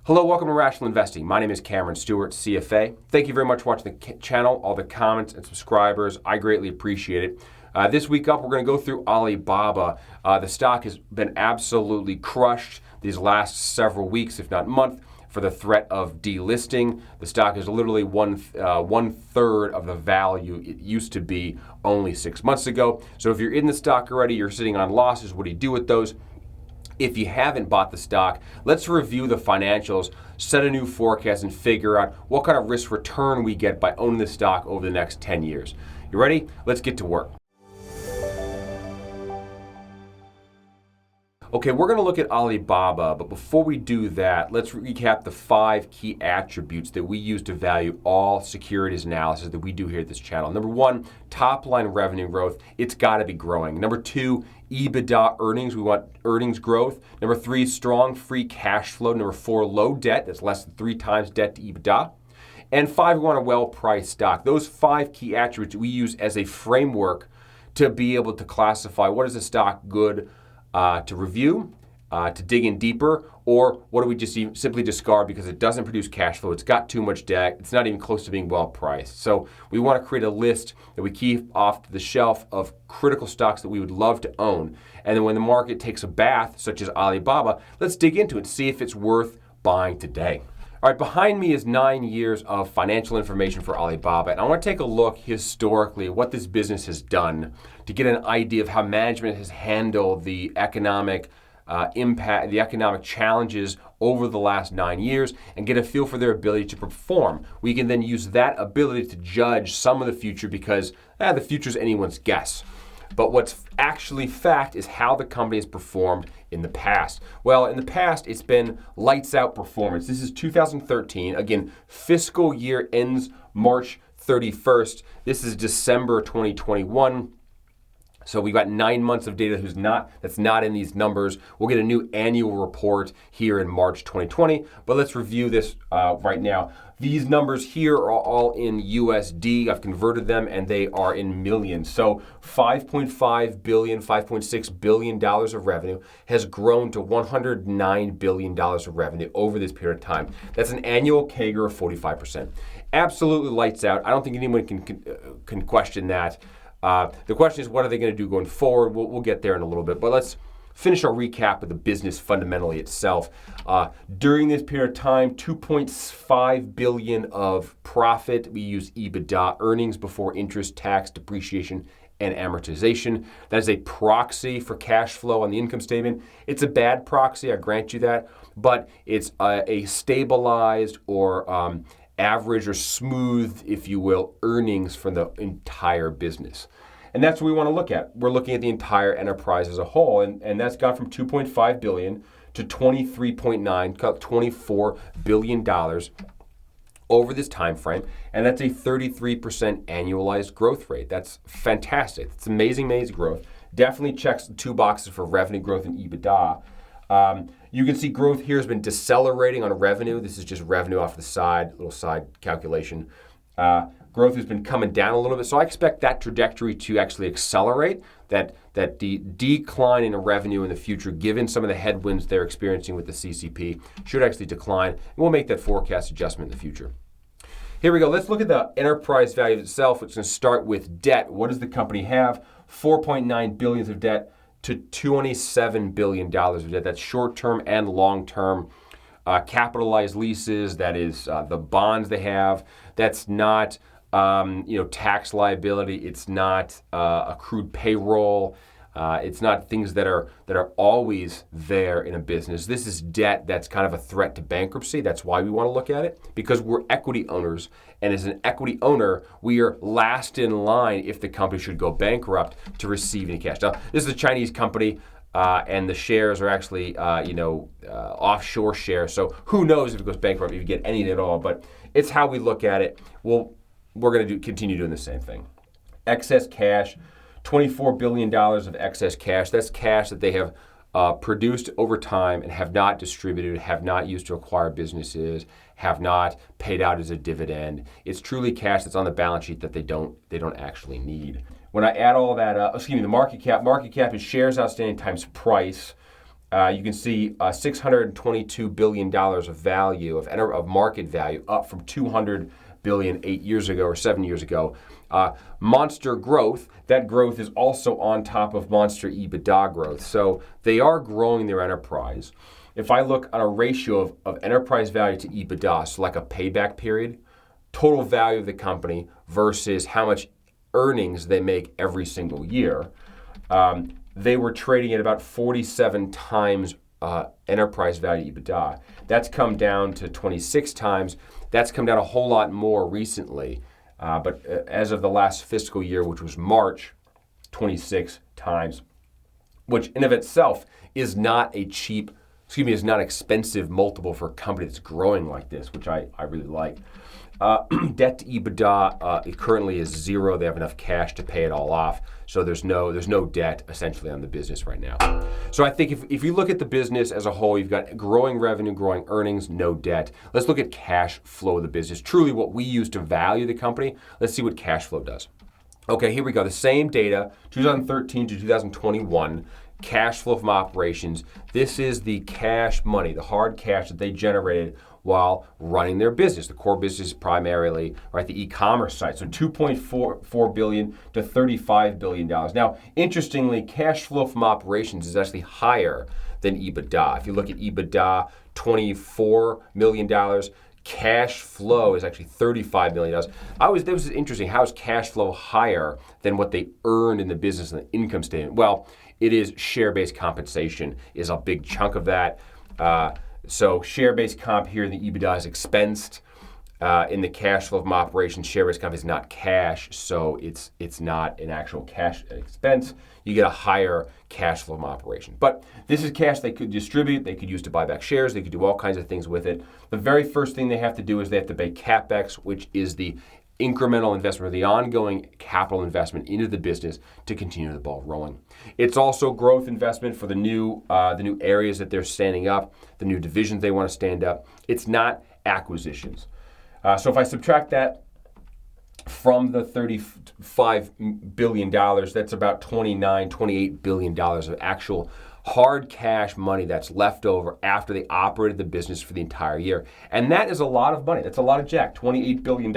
Hello, welcome to Rational Investing. My name is Cameron Stewart, CFA. Thank you very much for watching the channel, all the comments and subscribers. I greatly appreciate it. This week up, we're going to go through Alibaba. The stock has been absolutely crushed these last several weeks, if not month, for the threat of delisting. The stock is literally one third of the value it used to be only 6 months ago. So if you're in the stock already, you're sitting on losses. What do you do with those? If you haven't bought the stock, let's review the financials, set a new forecast, and figure out what kind of risk return we get by owning the stock over the next 10 years. You ready? Let's get to work. Okay, we're going to look at Alibaba, but before we do that, let's recap the 5 key attributes that we use to value all securities analysis that we do here at this channel. Number 1, top line revenue growth. It's got to be growing. Number 2, EBITDA earnings. We want earnings growth. Number 3, strong free cash flow. Number 4, low debt. That's less than 3 times debt to EBITDA. And 5, we want a well-priced stock. Those 5 key attributes we use as a framework to be able to classify what is a stock good to review, to dig in deeper, or what do we just simply discard because it doesn't produce cash flow, it's got too much debt, it's not even close to being well priced. So we want to create a list that we keep off the shelf of critical stocks that we would love to own. And then when the market takes a bath, such as Alibaba, let's dig into it, see if it's worth buying today. All right, behind me is 9 years of financial information for Alibaba, and I want to take a look historically at what this business has done to get an idea of how management has handled the economic impact, the economic challenges over the last 9 years, and get a feel for their ability to perform. We can then use that ability to judge some of the future because the future is anyone's guess. But what's actually fact is how the company has performed in the past. Well, in the past, it's been lights out performance. This is 2013. Again, fiscal year ends March 31st. This is December 2021. So we've got 9 months of data that's not in these numbers. We'll get a new annual report here in March 2020, but let's review this right now. These numbers here are all in USD. I've converted them and they are in millions. So $5.5 billion, $5.6 billion of revenue has grown to $109 billion of revenue over this period of time. That's an annual CAGR of 45%. Absolutely lights out. I don't think anyone can question that. The question is, what are they going to do going forward? We'll get there in a little bit, but let's finish our recap of the business fundamentally itself. During this period of time, $2.5 billion of profit. We use EBITDA, earnings before interest, tax, depreciation, and amortization. That is a proxy for cash flow on the income statement. It's a bad proxy, I grant you that, but it's a stabilized or average or smooth, if you will, earnings from the entire business. And that's what we want to look at. We're looking at the entire enterprise as a whole, and that's gone from $2.5 billion to $23.9, $24 billion over this time frame, and that's a 33% annualized growth rate. That's fantastic. It's amazing growth. Definitely checks the 2 boxes for revenue growth and EBITDA. You can see growth here has been decelerating on revenue. This is just revenue off the side, little side calculation. Growth has been coming down a little bit, so I expect that trajectory to actually accelerate, that the decline in revenue in the future, given some of the headwinds they're experiencing with the CCP, should actually decline, and we'll make that forecast adjustment in the future. Here we go. Let's look at the enterprise value itself. It's going to start with debt. What does the company have? $4.9 billion of debt to $27 billion of debt. That's short-term and long-term. Capitalized leases, that is the bonds they have. That's not tax liability. It's not accrued payroll. It's not things that are always there in a business. This is debt that's kind of a threat to bankruptcy. That's why we want to look at it, because we're equity owners. And as an equity owner, we are last in line if the company should go bankrupt to receive any cash. Now, this is a Chinese company. And the shares are actually, offshore shares. So who knows if it goes bankrupt, if you get any at all. But it's how we look at it. We're going to continue doing the same thing. Excess cash, $24 billion of excess cash. That's cash that they have produced over time and have not distributed, have not used to acquire businesses, have not paid out as a dividend. It's truly cash that's on the balance sheet that they don't actually need. When I add all that up, the market cap is shares outstanding times price. You can see $622 billion of value, of market value, up from $200 billion 8 years ago or 7 years ago. Monster growth, that growth is also on top of monster EBITDA growth. So they are growing their enterprise. If I look at a ratio of enterprise value to EBITDA, so like a payback period, total value of the company versus how much earnings they make every single year, they were trading at about 47 times enterprise value EBITDA. That's come down to 26 times. That's come down a whole lot more recently. But as of the last fiscal year, which was March, 26 times, which in of itself is not is not expensive multiple for a company that's growing like this, which I really like. Debt to EBITDA it currently is 0. They have enough cash to pay it all off, so there's no debt essentially on the business right now. So I think if you look at the business as a whole, you've got growing revenue, growing earnings, no debt. Let's look at cash flow of the business, truly what we use to value the company. Let's see what cash flow does. Okay, here we go. The same data, 2013 to 2021. Cash flow from operations. This is the cash money, the hard cash that they generated while running their business. The core business is primarily the e-commerce side. So $2.4 billion to $35 billion. Now, interestingly, cash flow from operations is actually higher than EBITDA. If you look at EBITDA, $24 million. Cash flow is actually $35 million. This was interesting. How is cash flow higher than what they earned in the business and the income statement? Well, it is share-based compensation is a big chunk of that. So share-based comp here in the EBITDA is expensed. In the cash flow from operations, share-based comp is not cash, so it's not an actual cash expense. You get a higher cash flow from operations. But this is cash they could distribute, they could use to buy back shares, they could do all kinds of things with it. The very first thing they have to do is they have to pay CAPEX, which is the incremental investment or the ongoing capital investment into the business to continue the ball rolling. It's also growth investment for the new areas that they're standing up, the new divisions they want to stand up. It's not acquisitions. So if I subtract that from the $35 billion, that's about $28 billion of actual hard cash money that's left over after they operated the business for the entire year. And that is a lot of money. That's a lot of jack, $28 billion.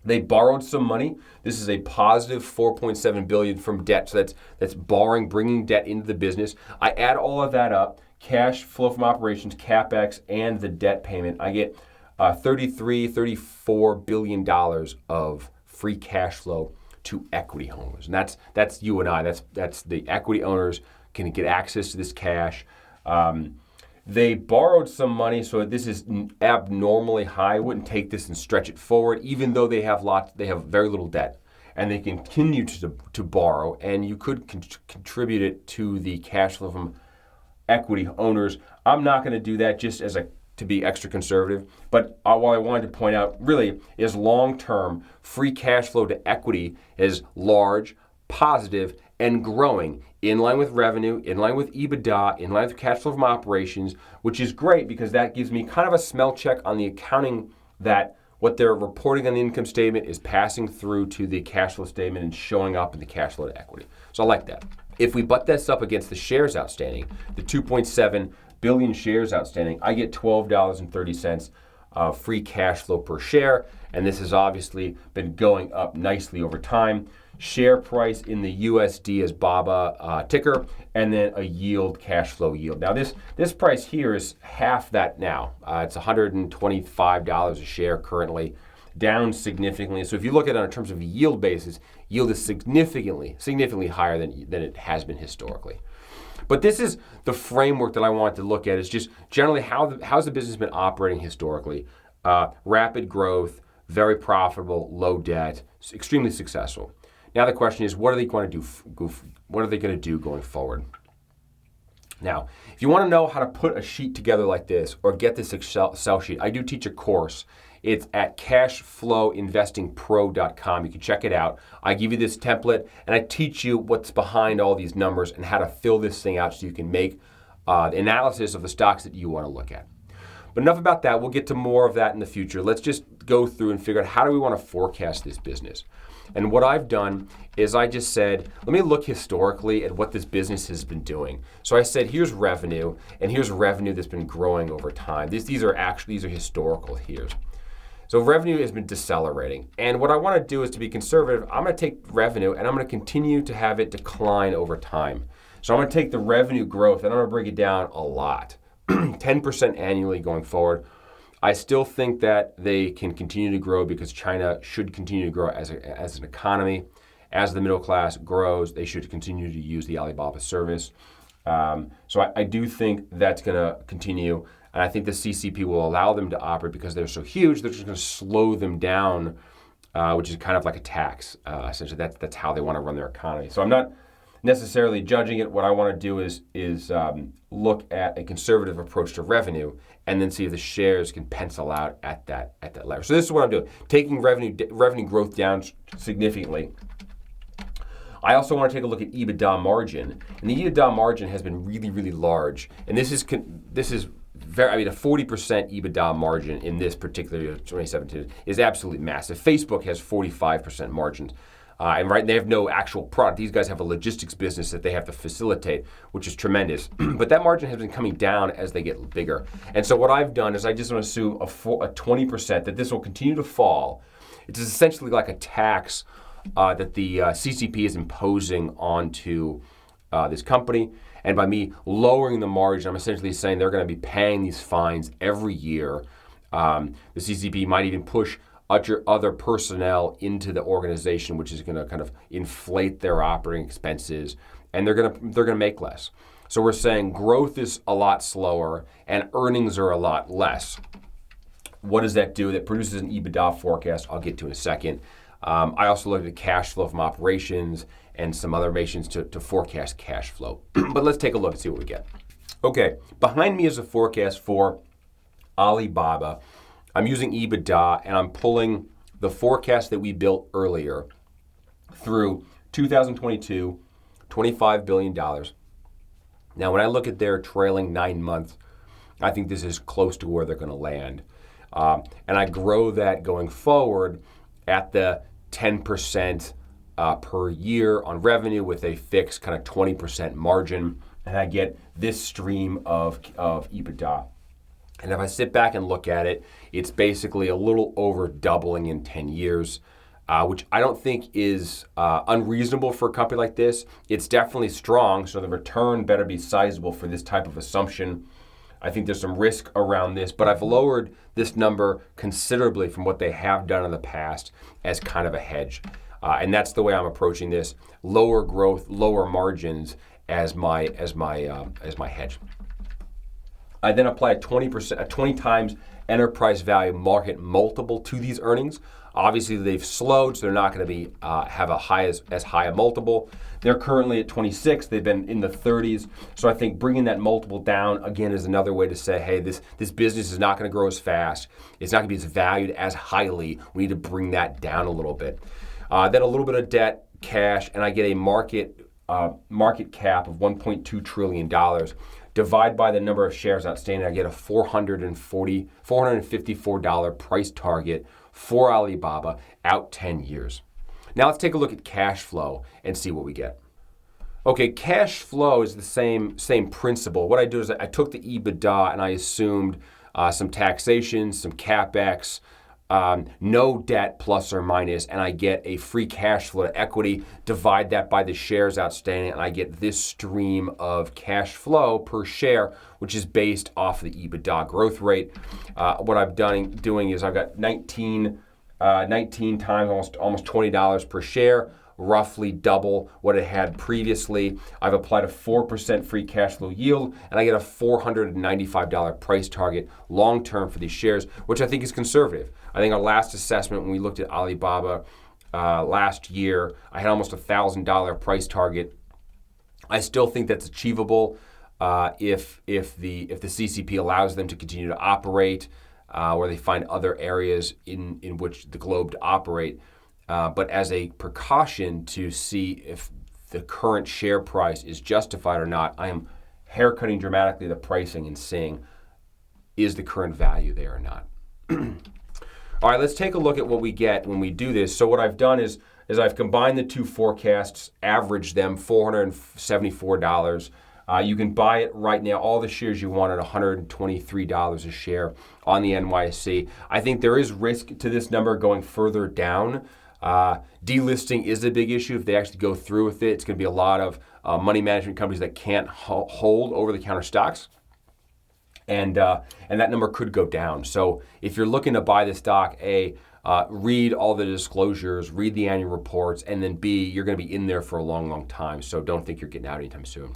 They borrowed some money. This is a positive $4.7 billion from debt. So that's borrowing, bringing debt into the business. I add all of that up, cash flow from operations, CAPEX, and the debt payment. I get $34 billion of free cash flow to equity owners. And that's you and I. That's the equity owners can get access to this cash. They borrowed some money, so this is abnormally high. I wouldn't take this and stretch it forward, even though they have very little debt, and they continue to borrow, and you could contribute it to the cash flow from equity owners. I'm not going to do that just to be extra conservative, but what I wanted to point out really is long-term free cash flow to equity is large, positive, and growing in line with revenue, in line with EBITDA, in line with cash flow from operations, which is great because that gives me kind of a smell check on the accounting that what they're reporting on the income statement is passing through to the cash flow statement and showing up in the cash flow to equity. So I like that. If we butt this up against the shares outstanding, the 2.7 billion shares outstanding, I get $12.30 free cash flow per share, and this has obviously been going up nicely over time. Share price in the USD is BABA ticker, and then a yield, cash flow yield. Now this price here is half that now. It's $125 a share currently, down significantly. So if you look at it in terms of yield basis, yield is significantly higher than it has been historically. But this is the framework that I want to look at, is just generally how's the business been operating historically. Rapid growth, very profitable, low debt, extremely successful. Now the question is, what are they going to do? What are they going to do going forward? Now, if you want to know how to put a sheet together like this or get this Excel sheet, I do teach a course. It's at cashflowinvestingpro.com. You can check it out. I give you this template, and I teach you what's behind all these numbers and how to fill this thing out so you can make the analysis of the stocks that you want to look at. But enough about that. We'll get to more of that in the future. Let's just go through and figure out how do we want to forecast this business. And what I've done is I just said, let me look historically at what this business has been doing. So I said, here's revenue, and here's revenue that's been growing over time. These are historical here. So revenue has been decelerating. And what I want to do is to be conservative, I'm going to take revenue and I'm going to continue to have it decline over time. So I'm going to take the revenue growth and I'm going to break it down a lot. 10% annually going forward. I still think that they can continue to grow because China should continue to grow as an economy. As the middle class grows, they should continue to use the Alibaba service. So I do think that's going to continue. And I think the CCP will allow them to operate because they're so huge, they're just going to slow them down, which is kind of like a tax. Essentially, that's how they want to run their economy. So I'm not necessarily judging it. What I want to do is look at a conservative approach to revenue and then see if the shares can pencil out at that level. So this is what I'm doing, taking revenue growth down significantly. I also want to take a look at EBITDA margin, and the EBITDA margin has been really, really large. And this is very, a 40% EBITDA margin in this particular year, 2017, is absolutely massive. Facebook has 45% margins. And they have no actual product. These guys have a logistics business that they have to facilitate, which is tremendous. But that margin has been coming down as they get bigger. And so what I've done is I just want to assume a 20%, that this will continue to fall. It's essentially like a tax that the CCP is imposing onto this company. And by me lowering the margin, I'm essentially saying they're going to be paying these fines every year. The CCP might even push other personnel into the organization, which is going to kind of inflate their operating expenses, and they're going to make less. So we're saying growth is a lot slower and earnings are a lot less. What does that do? That produces an EBITDA forecast I'll get to in a second. I also looked at cash flow from operations and some other information to forecast cash flow. But let's take a look and see what we get. Okay, behind me is a forecast for Alibaba. I'm using EBITDA, and I'm pulling the forecast that we built earlier through 2022, $25 billion. Now, when I look at their trailing 9 months, I think this is close to where they're going to land. And I grow that going forward at the 10% per year on revenue with a fixed kind of 20% margin, and I get this stream of EBITDA. And if I sit back and look at it, it's basically a little over doubling in 10 years, which I don't think is unreasonable for a company like this. It's definitely strong, so the return better be sizable for this type of assumption. I think there's some risk around this, but I've lowered this number considerably from what they have done in the past as kind of a hedge. And that's the way I'm approaching this: lower growth, lower margins as my hedge. I then apply a 20 times enterprise value market multiple to these earnings. Obviously, they've slowed, so they're not going to be have as high a multiple. They're currently at 26. They've been in the 30s. So I think bringing that multiple down again is another way to say, hey, this business is not going to grow as fast. It's not going to be as valued as highly. We need to bring that down a little bit. Then a little bit of debt, cash, and I get a market cap of $1.2 trillion. Divide by the number of shares outstanding, I get a $454 price target for Alibaba out 10 years. Now let's take a look at cash flow and see what we get. Okay, cash flow is the same principle. What I do is I took the EBITDA and I assumed some taxation, some CAPEX, no debt plus or minus, and I get a free cash flow to equity. Divide that by the shares outstanding, and I get this stream of cash flow per share, which is based off the EBITDA growth rate. What I've doing is I've got 19 times almost $20 per share, roughly double what it had previously. I've applied a 4% free cash flow yield, and I get a $495 price target long-term for these shares, which I think is conservative. I think our last assessment when we looked at Alibaba last year, I had almost $1,000 price target. I still think that's achievable if the CCP allows them to continue to operate, or they find other areas in which the globe to operate. But as a precaution to see if the current share price is justified or not, I am haircutting dramatically the pricing and saying is the current value there or not? All right, let's take a look at what we get when we do this. So what I've done is I've combined the two forecasts, averaged them, $474. You can buy it right now, all the shares you want at $123 a share on the NYSE. I think there is risk to this number going further down. Delisting is a big issue. If they actually go through with it, it's going to be a lot of money management companies that can't hold over-the-counter stocks. And that number could go down. So if you're looking to buy the stock, read all the disclosures, read the annual reports, and then B, you're going to be in there for a long, long time. So don't think you're getting out anytime soon.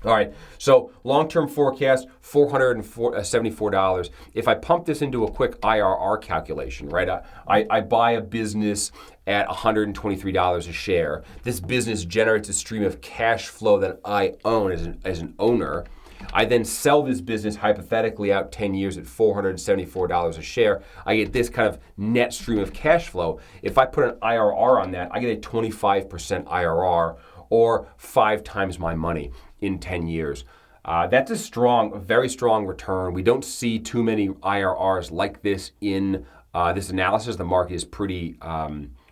All right, so long-term forecast, $474. If I pump this into a quick IRR calculation, right? I buy a business at $123 a share. This business generates a stream of cash flow that I own as an owner. I then sell this business hypothetically out 10 years at $474 a share. I get this kind of net stream of cash flow. If I put an IRR on that, I get a 25% IRR, or 5 times my money in 10 years. That's a very strong return. We don't see too many IRRs like this in this analysis. The market is pretty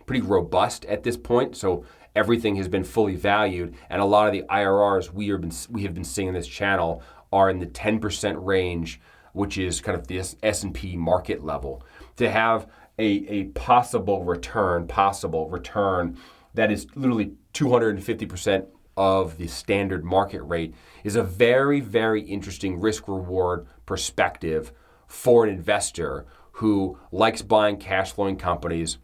robust at this point, so everything has been fully valued, and a lot of the IRRs we have been seeing in this channel are in the 10% range, which is kind of this S&P market level. To have a possible return that is literally 250% of the standard market rate is a very, very interesting risk-reward perspective for an investor who likes buying cash flowing companies,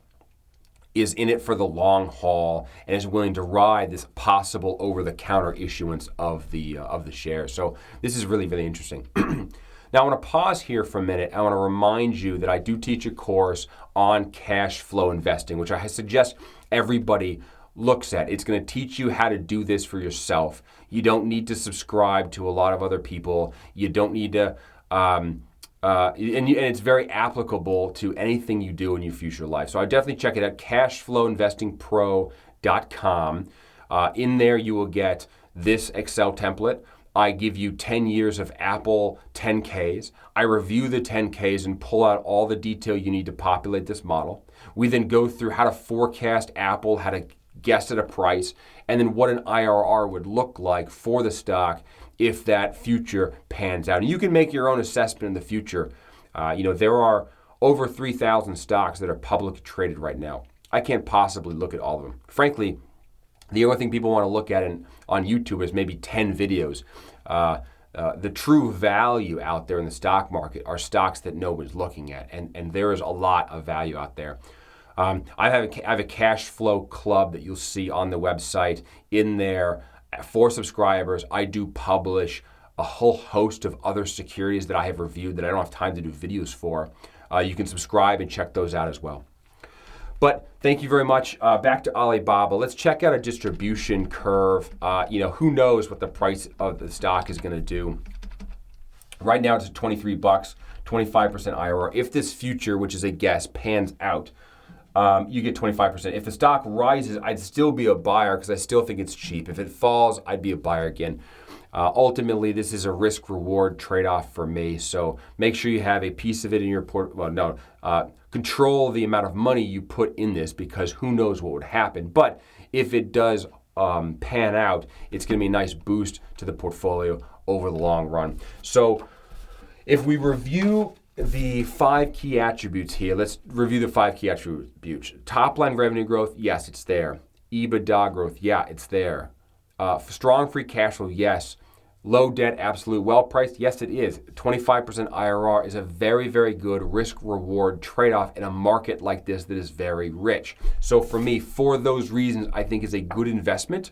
is in it for the long haul, and is willing to ride this possible over-the-counter issuance of the shares. So this is really, really interesting. Now I want to pause here for a minute. I want to remind you that I do teach a course on cash flow investing, which I suggest everybody looks at. It's going to teach you how to do this for yourself. You don't need to subscribe to a lot of other people. You don't need to, and it's very applicable to anything you do in your future life. So I definitely check it out, cashflowinvestingpro.com. In there you will get this Excel template. I give you 10 years of Apple 10Ks. I review the 10Ks and pull out all the detail you need to populate this model. We then go through how to forecast Apple, how to guess at a price, and then what an IRR would look like for the stock if that future pans out. And you can make your own assessment in the future. There are over 3,000 stocks that are publicly traded right now. I can't possibly look at all of them. Frankly, the only thing people want to look at on YouTube is maybe 10 videos. The true value out there in the stock market are stocks that nobody's looking at, and there is a lot of value out there. I have a cash flow club that you'll see on the website. In there, for subscribers, I do publish a whole host of other securities that I have reviewed that I don't have time to do videos for. You can subscribe and check those out as well. But thank you very much. Back to Alibaba. Let's check out a distribution curve. Who knows what the price of the stock is going to do. Right now it's at $23, 25% IRR. If this future, which is a guess, pans out, you get 25%. If the stock rises, I'd still be a buyer because I still think it's cheap. If it falls, I'd be a buyer again. Ultimately, this is a risk-reward trade-off for me. So make sure you have a piece of it in your portfolio. Control the amount of money you put in this, because who knows what would happen. But if it does pan out, it's going to be a nice boost to the portfolio over the long run. So if we review the 5 key attributes here, let's review the 5 key attributes. Top line revenue growth, yes, it's there. EBITDA growth, yeah, it's there. Strong free cash flow, yes. Low debt, absolute. Well priced, yes, it is. 25% IRR is a very, very good risk-reward trade-off in a market like this that is very rich. So for me, for those reasons, I think it's a good investment.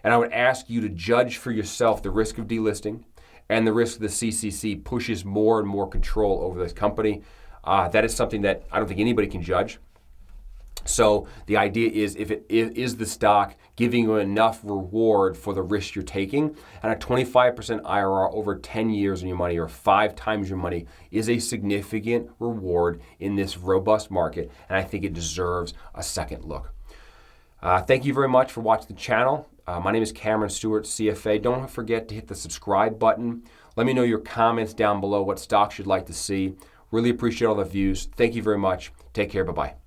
And I would ask you to judge for yourself the risk of delisting and the risk of the CCC pushes more and more control over this company. That is something that I don't think anybody can judge. So the idea is, is the stock giving you enough reward for the risk you're taking? And a 25% IRR over 10 years on your money, or 5 times your money, is a significant reward in this robust market, and I think it deserves a second look. Thank you very much for watching the channel. My name is Cameron Stewart, CFA. Don't forget to hit the subscribe button. Let me know your comments down below, what stocks you'd like to see. Really appreciate all the views. Thank you very much. Take care. Bye-bye.